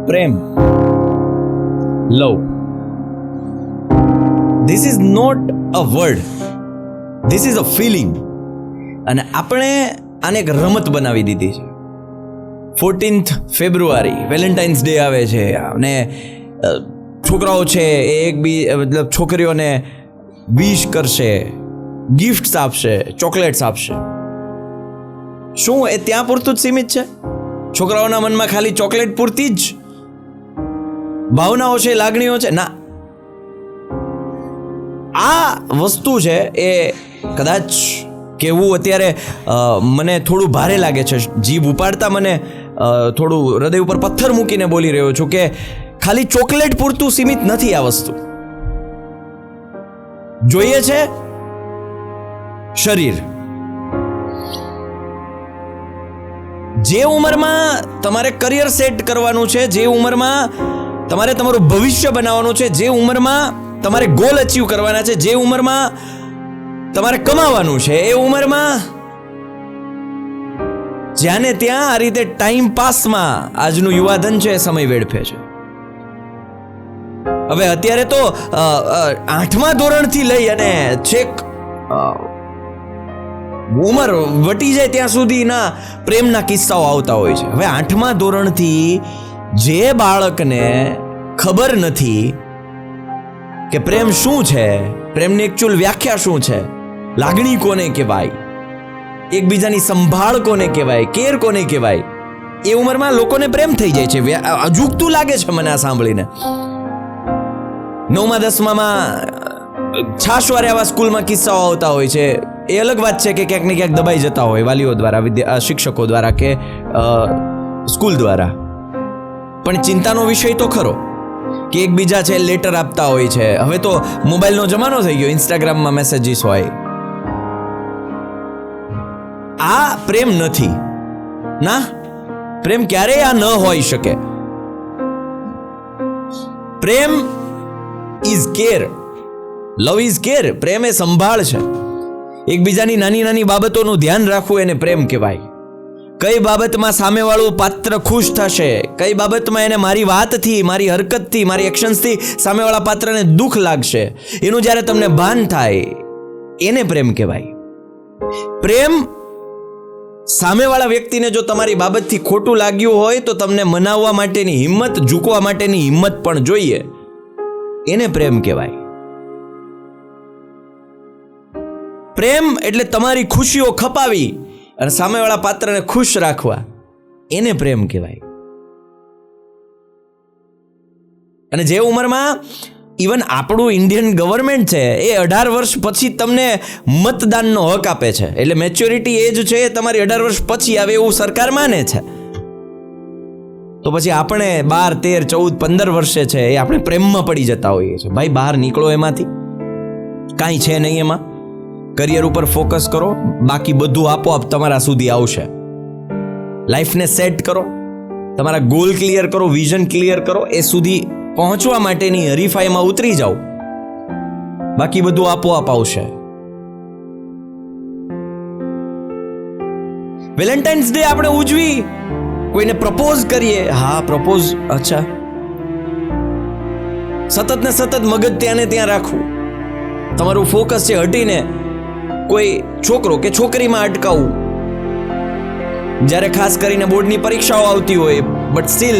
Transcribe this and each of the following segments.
Prem, love, this is not a word, this is a feeling. અને આપણે આને એક રમત બનાવી દીધી છે. 14th ફેબ્રુઆરી વેલેન્ટાઇન્સ ડે આવે છે અને છોકરાઓ છે એ મતલબ છોકરીઓને વિશ કરશે, ગિફ્ટ્સ આપશે, ચોકલેટ્સ આપશે. શું એ ત્યાં પૂરતું જ સીમિત છે? છોકરાઓના મનમાં ખાલી ચોકલેટ પૂરતી જ ભાવનાઓ છે, લાગણીઓ છે? ના, આ વસ્તુ છે એ કદાચ કહેવું અત્યારે મને થોડું ભારે લાગે છે. જીભ ઉપાડતા મને થોડું હૃદય ઉપર પથ્થર મૂકીને બોલી રહ્યો છું કે ખાલી ચોકલેટ પૂરતું સીમિત નથી આ વસ્તુ. જોઈએ છે શરીર. જે ઉંમરમાં તમારે કરિયર સેટ કરવાનું છે, જે ઉંમરમાં તમારે તમારું ભવિષ્ય બનાવવાનું છે, જે ઉંમરમાં તમારે ગોલ અચીવ કરવાના છે, જે ઉંમરમાં તમારે કમાવાનું છે, એ ઉંમરમાં જ્યાં ને ત્યાં આ રીતે ટાઈમ પાસમાં આજનું યુવાધન છે એ સમય વેડફે છે. હવે અત્યારે તો 8મા ધોરણથી લઈ અને છેક ઉંમર વટી જાય ત્યાં સુધીના પ્રેમના કિસ્સાઓ આવતા હોય છે. હવે 8મા ધોરણથી જે બાળકને ખબર નથી કે પ્રેમ શું છે, પ્રેમની એકચ્યુઅલ વ્યાખ્યા શું છે, લાગણી કોને કહેવાય, એકબીજાની સંભાળ કોને કહેવાય, કેર કોને કહેવાય, એ ઉંમરમાં લોકોને પ્રેમ થઈ જાય છે. અજુગતું લાગે છે મને આ સાંભળીને. 9મા 10મામાં છાશવારે આવા સ્કૂલમાં કિસ્સાઓ આવતા હોય છે. એ અલગ વાત છે કે ક્યાંક ને ક્યાંક દબાઈ જતા હોય વાલીઓ દ્વારા, શિક્ષકો દ્વારા કે સ્કૂલ દ્વારા. પણ ચિંતાનો વિષય તો ખરો કે એકબીજા છે લેટર આપતા હોય છે. હવે તો મોબાઈલનો જમાનો થઈ ગયો, ઇન્સ્ટાગ્રામમાં મેસેજીસ હોય. આ પ્રેમ નથી. ના, પ્રેમ ક્યારેય આ ન હોઈ શકે. Prem is care, love is care. પ્રેમ એ સંભાળ છે. એકબીજાની નાની નાની બાબતોનું ધ્યાન રાખવું એને પ્રેમ કહેવાય. કઈ બાબતમાં સામેવાળું પાત્ર ખુશ થશે, કઈ બાબતમાં એને મારી વાતથી, મારી હરકતથી, મારી એક્શન્સથી સામેવાળા પાત્રને દુઃખ લાગશે, એનું જ્યારે તમને ભાન થાય એને પ્રેમ કહેવાય. પ્રેમ સામેવાળા વ્યક્તિને જો તમારી બાબતથી ખોટું લાગ્યું હોય તો તમને મનાવવા માટેની હિંમત, ઝૂકવા માટેની હિંમત પણ જોઈએ, એને પ્રેમ કહેવાય. પ્રેમ એટલે તમારી ખુશીઓ ખપાવી અને સામેવાળા પાત્રને ખુશ રાખવા, એને પ્રેમ કહેવાય. અને જે ઉંમરમાં ઇવન આપણું ઇન્ડિયન ગવર્મેન્ટ છે એ 18 વર્ષ પછી તમને મતદાનનો હક આપે છે, એટલે મેચ્યોરિટી એજ છે તમારી 18 વર્ષ પછી આવે એવું સરકાર માને છે. તો પછી આપણે 12, 13, 14, 15 વર્ષે છે એ આપણે પ્રેમમાં પડી જતા હોઈએ છીએ. ભાઈ બહાર નીકળો એમાંથી, કાંઈ છે નહીં એમાં. કરિયર ઉપર ફોકસ કરો, બાકી બધું આપોઆપ તમારા સુધી આવશે. લાઈફને સેટ કરો, તમારા ગોલ ક્લિયર કરો, વિઝન ક્લિયર કરો, એ સુધી પહોંચવા માટેની હરીફાઈમાં ઉતરી જાઓ, બાકી બધું આપોઆપ આવશે. વેલેન્ટાઇન્સ ડે આપણે ઉજવી, કોઈને પ્રપોઝ કરીએ. હા, પ્રપોઝ, અચ્છા. સતત ને સતત મગજ ત્યાં ને ત્યાં રાખવું, તમારું ફોકસ છે હટીને કોઈ છોકરો કે છોકરીમાં અટકાવવું. જ્યારે ખાસ કરીને બોર્ડની પરીક્ષાઓ આવતી હોય, બટ સ્ટીલ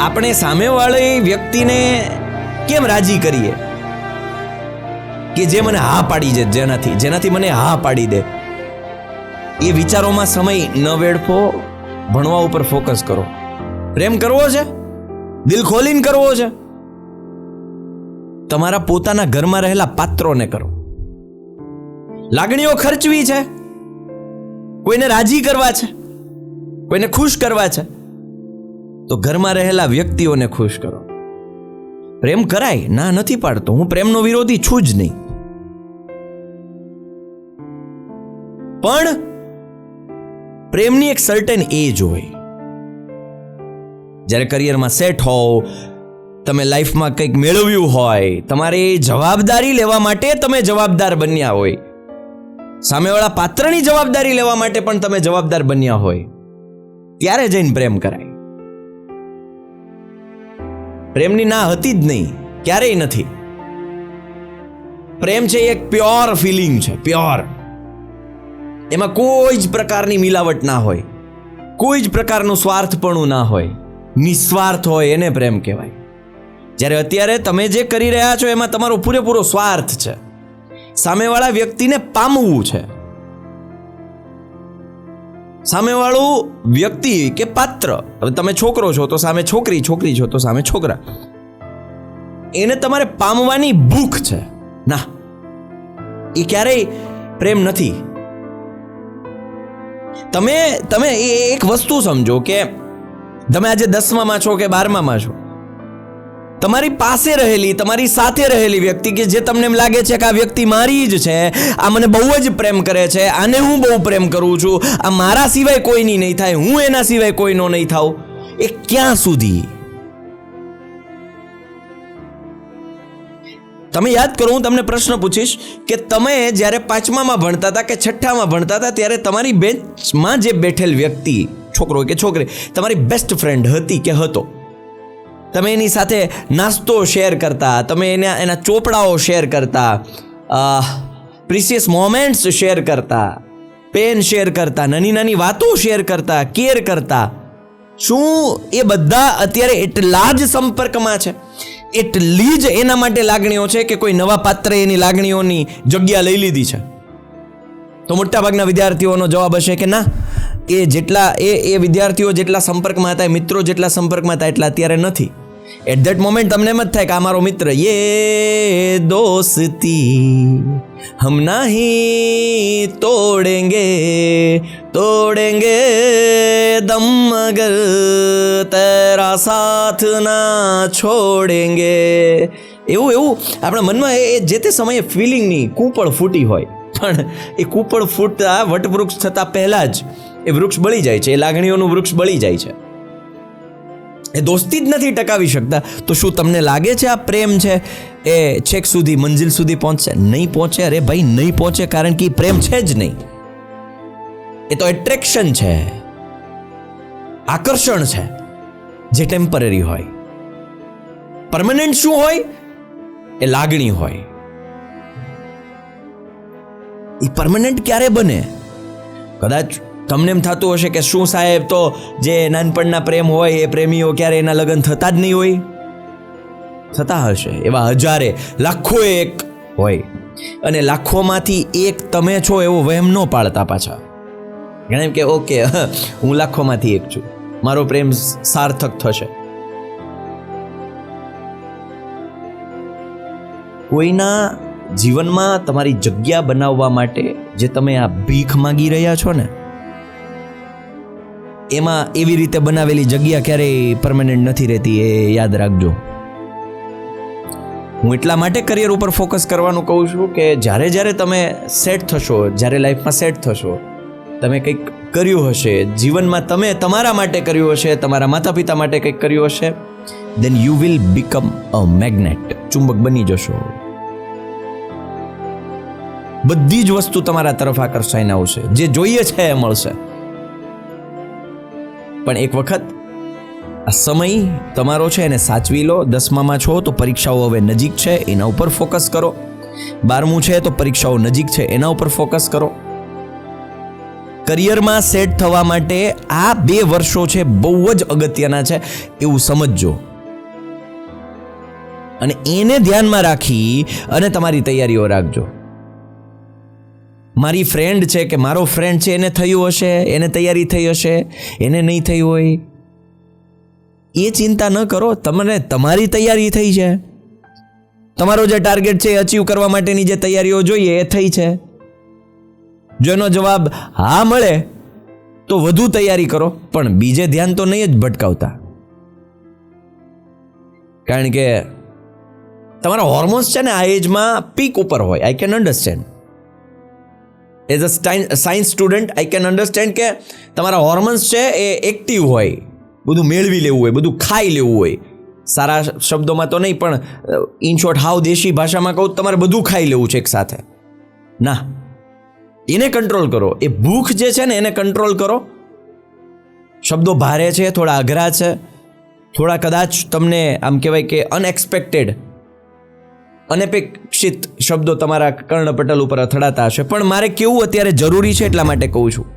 આપણે સામેવાળી વ્યક્તિને કેમ રાજી કરીએ કે જે મને હા પાડી દે, જેનાથી મને હા પાડી દે. એ વિચારોમાં સમય ન વેડફો, ભણવા ઉપર ફોકસ કરો. પ્રેમ કરવો છે, દિલ ખોલીને કરવો છે, તમારા પોતાના ઘરમાં રહેલા પાત્રોને કરો. લાગણીઓ ખર્ચવી છે, કોઈને રાજી કરવા છે, કોઈને ખુશ કરવા છે, તો ઘરમાં રહેલા વ્યક્તિઓને ખુશ કરો. પ્રેમ કરાય, ના નથી પાડતો, હું પ્રેમનો વિરોધી છું જ નહીં. પણ પ્રેમની એક સર્ટેન એજ હોય. જ્યારે કરિયરમાં સેટ હોવ, તમે લાઈફમાં કંઈક મેળવ્યું હોય, તમારી જવાબદારી લેવા માટે તમે જવાબદાર બન્યા હોય, સામેવાળા પાત્રની જવાબદારી લેવા માટે પણ તમે જવાબદાર બન્યા હોય, ત્યારે જઈને પ્રેમ કરાય. પ્રેમની ના હતી જ નહીં, ક્યારેય નથી. પ્રેમ છે એક પ્યોર ફિલિંગ છે, પ્યોર. એમાં કોઈ જ પ્રકારની મિલાવટ ના હોય, કોઈ જ પ્રકારનું સ્વાર્થપણું ના હોય, નિસ્વાર્થ હોય, એને પ્રેમ કહેવાય. જ્યારે અત્યારે તમે જે કરી રહ્યા છો એમાં તમારો પૂરેપૂરો સ્વાર્થ છે, સામેવાળા વ્યક્તિને પામવું છે. સામેવાળું વ્યક્તિ કે પાત્ર, હવે તમે છોકરો છો તો સામે છોકરી, છોકરી છો તો સામે છોકરા, એને તમારે પામવાની ભૂખ છે. ના, એ ક્યારેય પ્રેમ નથી. તમે એક વસ્તુ સમજો કે તમે આજે 10માં છો કે 12માં છો, તમારી પાસે રહેલી, તમારી સાથે રહેલી વ્યક્તિ કે જે તમને એમ લાગે છે કે આ વ્યક્તિ મારી જ છે, આ મને બહુ જ પ્રેમ કરે છે, આને હું બહુ પ્રેમ કરું છું, આ મારા સિવાય કોઈની નહીં થાય, હું એના સિવાય કોઈનો નહીં થાઉં, એ ક્યાં સુધી? તમે યાદ કરો, હું તમને પ્રશ્ન પૂછીશ કે તમે જ્યારે 5માં ભણતા હતા કે 6માં ભણતા હતા ત્યારે તમારી બેન્ચમાં જે બેઠેલ વ્યક્તિ, છોકરો કે છોકરી, તમારી બેસ્ટ ફ્રેન્ડ હતી કે હતો? તમે એની સાથે નાસ્તો શેર કરતા, તમે એના ચોપડાઓ શેર કરતા, પ્રિસિયસ મોમેન્ટ્સ શેર કરતા, પેન શેર કરતા, નાની નાની વાતો શેર કરતા, કેર કરતા. શું એ બધા અત્યારે એટલા જ સંપર્કમાં છે? એટલી જ એના માટે લાગણીઓ છે કે કોઈ નવા પાત્રે એની લાગણીઓની જગ્યા લઈ લીધી છે? તો મોટાભાગના વિદ્યાર્થીઓનો જવાબ હશે કે ના, એ વિદ્યાર્થીઓ જેટલા સંપર્કમાં હતા, મિત્રો જેટલા સંપર્કમાં હતા, એટલા અત્યારે નથી. એટ ધેટ મોમેન્ટ તમને એમ જ થાય કે આ મારો મિત્ર, યે દોસ્તી હમ નહીં તોડેંગે દમ મગર તેરા સાથ ના છોડેંગે. એવું આપણા મનમાં એ જે તે સમયે ફિલિંગની કૂપળ ફૂટી હોય, પણ એ કૂપળ ફૂટતા વટવૃક્ષ થતાં પહેલાં જ એ વૃક્ષ બળી જાય છે, એ લાગણીઓનું વૃક્ષ બળી જાય છે. એ દોસ્તી જ નથી ટકાવી શકતા. તો શું તમને લાગે છે આ પ્રેમ છે એ છેક સુધી, મંજિલ સુધી પહોંચશે? નહીં પહોંચે. અરે ભાઈ, નહીં પહોંચે, કારણ કે પ્રેમ છે જ નહીં. એ તો એટ્રેક્શન છે, આકર્ષણ છે, જે ટેમ્પરરી હોય. પરમનન્ટ શું હોય? એ લાગણી હોય. એ પરમનન્ટ ક્યારે બને? કદાચ તમને એમ થતું હશે કે શું સાહેબ, તો જે નાનપણના પ્રેમ હોય એ પ્રેમીઓ ક્યારે એના લગ્ન થતા જ નહીં હોય? થતા હશે. એવા હજારે, લાખો એક હોય, અને લાખોમાંથી એક તમે છો એવો વહેમ ન પાડતા પાછા. ઘણા એમ કે ઓકે, હું લાખોમાંથી એક છું, મારો પ્રેમ સાર્થક થશે. કોઈના જીવનમાં તમારી જગ્યા બનાવવા માટે જે તમે આ ભીખ માંગી રહ્યા છો ને, એમાં એવી રીતે બનાવેલી જગ્યા ક્યારેય પરમેનન્ટ નથી રહેતી, એ યાદ રાખજો. હું એટલા માટે કરિયર ઉપર ફોકસ કરવાનું કહું છું કે જ્યારે તમે સેટ થશો, જ્યારે લાઈફમાં સેટ થશો, તમે કંઈક કર્યું હશે જીવનમાં, તમે તમારા માટે કર્યું હશે, તમારા માતા પિતા માટે કંઈક કર્યું હશે, then you will become a magnet. ચુંબક બની જશો. બધી જ વસ્તુ તમારા તરફ આકર્ષાઈને આવશે, જે જોઈએ છે એ મળશે. પણ એક વખત આ સમય તમારો છે એને સાચવી લો. 10માં છો તો પરીક્ષાઓ હવે નજીક છે, એના ઉપર ફોકસ કરો. 12મું છે તો પરીક્ષાઓ નજીક છે, એના ઉપર ફોકસ કરો. કરિયરમાં સેટ થવા માટે આ 2 વર્ષો છે બહુ જ અગત્યના છે, એવું સમજજો. અને એને ધ્યાનમાં રાખી અને તમારી તૈયારીઓ રાખજો. મારી ફ્રેન્ડ છે કે મારો ફ્રેન્ડ છે, એને થયું હશે, એને તૈયારી થઈ હશે, એને નહીં થઈ હોય, એ ચિંતા ન કરો. તમને તમારી તૈયારી થઈ છે, તમારો જે ટાર્ગેટ છે એ અચીવ કરવા માટેની જે તૈયારીઓ જોઈએ એ થઈ છે. જો એનો જવાબ હા મળે તો વધુ તૈયારી કરો, પણ બીજે ધ્યાન તો નહીં જ ભટકાવતા. કારણ કે તમારા હોર્મોન્સ છે ને આ એજમાં પીક ઉપર હોય. I can understand. As a science student I can understand કે તમારા હોર્મોન્સ છે એ એક્ટિવ હોય, બધું મેળવી લેવું હોય, બધું ખાઈ લેવું હોય. સારા શબ્દોમાં તો નહીં, પણ ઇન શોર્ટ હાવ દેશી ભાષામાં કહું, તમારે બધું ખાઈ લેવું છે એક સાથે. ના, એને કંટ્રોલ કરો. એ ભૂખ જે છે ને એને કંટ્રોલ કરો. શબ્દો ભારે છે, થોડા અઘરા છે, થોડા કદાચ તમને આમ કહેવાય કે અનપેક્ષિત શબ્દો તમારા કર્ણપટલ ઉપર અથડાતા હશે, પણ મારે કેવું અત્યારે જરૂરી છે એટલા માટે કહું છું.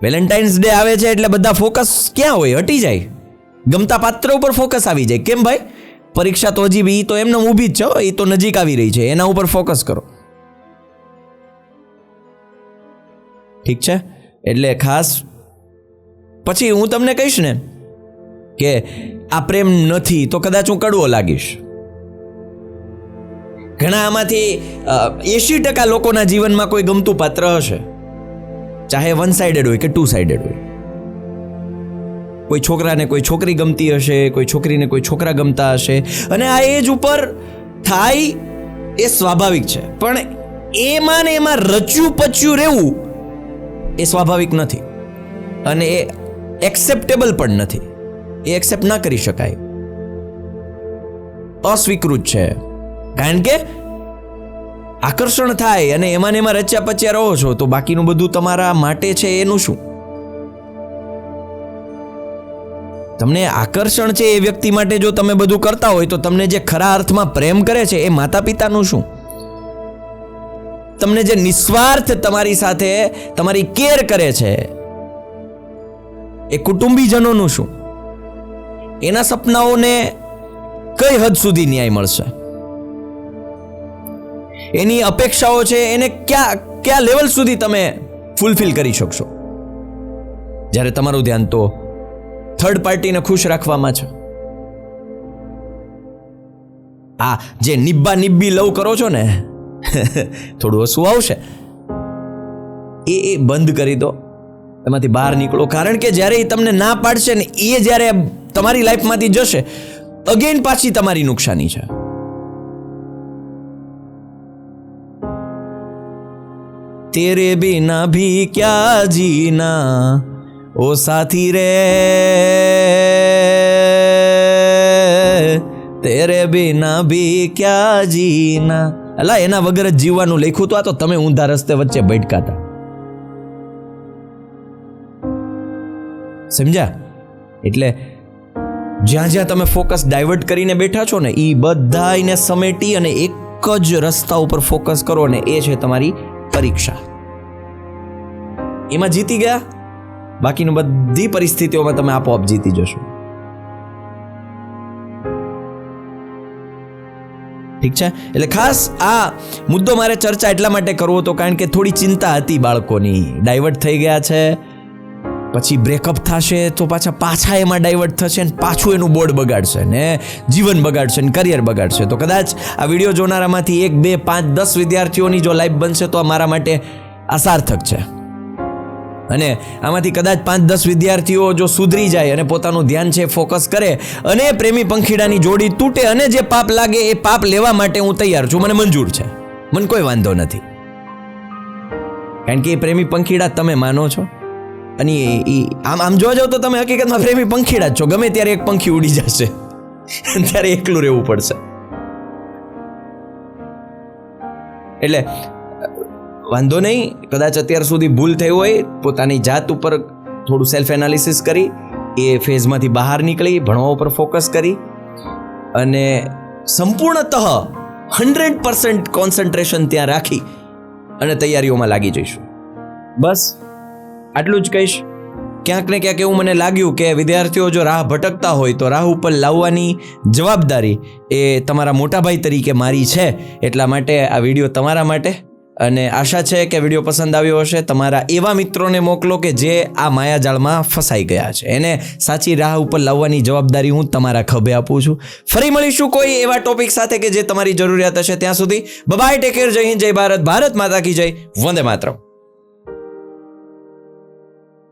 વેલેન્ટાઇન્સ ડે આવે છે એટલે બધા ફોકસ ક્યાં હોય? હટી જાય. ગમતા પાત્ર ઉપર ફોકસ આવી જાય. કેમ ભાઈ? પરીક્ષા તો હજી બી તો એમને ઊભી જ છે, એ તો નજીક આવી રહી છે, એના ઉપર ફોકસ કરો. ઠીક છે? એટલે ખાસ પછી હું તમને કહીશ ને કે આ પ્રેમ નથી તો કદાચ હું કડવો લાગીશ. ઘણા આમાંથી 80% લોકોના જીવનમાં કોઈ ગમતું પાત્ર હશે, ચાહે વન સાઇડેડ હોય કે ટુ સાઇડેડ હોય. કોઈ છોકરાને કોઈ છોકરી ગમતી હશે, કોઈ છોકરીને કોઈ છોકરા ગમતા હશે, અને આ એજ ઉપર થાય એ સ્વાભાવિક છે. પણ એમાં ને એમાં રચ્યું પચ્યું રહેવું એ સ્વાભાવિક નથી, અને એ એક્સેપ્ટેબલ પણ નથી. એ એક્સેપ્ટ ના કરી શકાય, અસ્વીકૃત છે. કારણ કે આકર્ષણ થાય અને એમાં ને એમાં રચ્યા પચ્યા રહો છો તો બાકીનું બધું તમારા માટે છે એનું શું? તમને આકર્ષણ છે એ વ્યક્તિ માટે જો તમે બધું કરતા હોય તો તમને જે ખરા અર્થમાં પ્રેમ કરે છે એ માતા પિતાનું શું? તમને જે નિસ્વાર્થ તમારી સાથે તમારી કેર કરે છે એ કુટુંબીજનોનું શું? એના સપનાઓને કઈ હદ સુધી ન્યાય મળશે? એની અપેક્ષાઓ છે એને કયા લેવલ સુધી તમે ફૂલફિલ કરી શકશો? જ્યારે તમારું ધ્યાન તો થર્ડ પાર્ટીને ખુશ રાખવામાં છે. આ જે નિબ્બા નિબ્બી લવ કરો છો ને, થોડું હસવું આવશે, એ બંધ કરી દો, એમાંથી બહાર નીકળો. કારણ કે જ્યારે એ તમને ના પાડશે ને એ જ્યારે તમારી લાઈફમાંથી જશે, અગેન પાછી તમારી નુકસાની છે. તેરે બિના ભી ક્યા જીના ઓ સાથી રે, તેરે બિના ભી ક્યા જીના. અલા એના વગર જ જીવવાનું લખ્યું તો આ તો તમે ઊંધા રસ્તે વચ્ચે ભટકાતા. સમજ્યા? એટલે જ્યાં જ્યાં તમે ફોકસ ડાયવર્ટ કરીને બેઠા છો ને એ બધાને સમેટી અને એક જ રસ્તા ઉપર ફોકસ કરો ને એ છે તમારી પરીક્ષા. એમાં જીતી ગયા, બાકીની બધી પરિસ્થિતિઓમાં તમે આપોઆપ જીતી જશો. ઠીક છે? એટલે ખાસ આ મુદ્દો મારે ચર્ચા એટલા માટે કરવો હતો કારણ કે થોડી ચિંતા હતી બાળકોની. ડાયવર્ટ થઈ ગયા છે, પછી બ્રેકઅપ થશે તો પાછા એમાં ડાયવર્ટ થશે ને પાછું એનું બોર્ડ બગાડશે ને જીવન બગાડશે ને કરિયર બગાડશે. તો કદાચ આ વિડીયો જોનારામાંથી 1, 2, 5, 10 વિદ્યાર્થીઓની જો લાઈફ બનશે તો મારા માટે આ સાર્થક છે. અને આમાંથી કદાચ 5-10 વિદ્યાર્થીઓ જો સુધરી જાય અને પોતાનું ધ્યાન છે ફોકસ કરે અને પ્રેમી પંખીડાની જોડી તૂટે અને જે પાપ લાગે એ પાપ લેવા માટે હું તૈયાર છું, મને મંજૂર છે, મને કોઈ વાંધો નથી. કારણ કે એ પ્રેમી પંખીડા તમે માનો છો અને આમ જોવા જાવ તો તમે હકીકતમાં પ્રેમી પંખીડા જ છો. ગમે ત્યારે એક પંખી ઉડી જશે ત્યારે એકલું રહેવું પડશે. એટલે વાંધો નહીં, કદાચ અત્યાર સુધી ભૂલ થઈ હોય, પોતાની જાત ઉપર થોડું સેલ્ફ એનાલિસિસ કરી એ ફેઝમાંથી બહાર નીકળી ભણવા ઉપર ફોકસ કરી અને સંપૂર્ણતઃ 100% કોન્સન્ટ્રેશન ત્યાં રાખી અને તૈયારીઓમાં લાગી જઈશું. બસ આટલું જ કહીશ. ક્યાંક ને ક્યાંક એવું મને લાગ્યું કે વિદ્યાર્થીઓ જો રાહ ભટકતા હોય તો રાહ ઉપર લાવવાની જવાબદારી એ તમારા મોટાભાઈ તરીકે મારી છે. એટલા માટે આ વિડીયો તમારા માટે, અને આશા છે કે વિડીયો પસંદ આવ્યો હશે. તમારા એવા મિત્રોને મોકલો કે જે આ માયાજાળમાં ફસાઈ ગયા છે, એને સાચી રાહ ઉપર લાવવાની જવાબદારી હું તમારા ખભે આપું છું. ફરી મળીશું કોઈ એવા ટોપિક સાથે કે જે તમારી જરૂરિયાત હશે. ત્યાં સુધી બાય, ટેક કેર, જય હિન્દ, જય ભારત, ભારત માતા કી જય, વંદે માતરમ.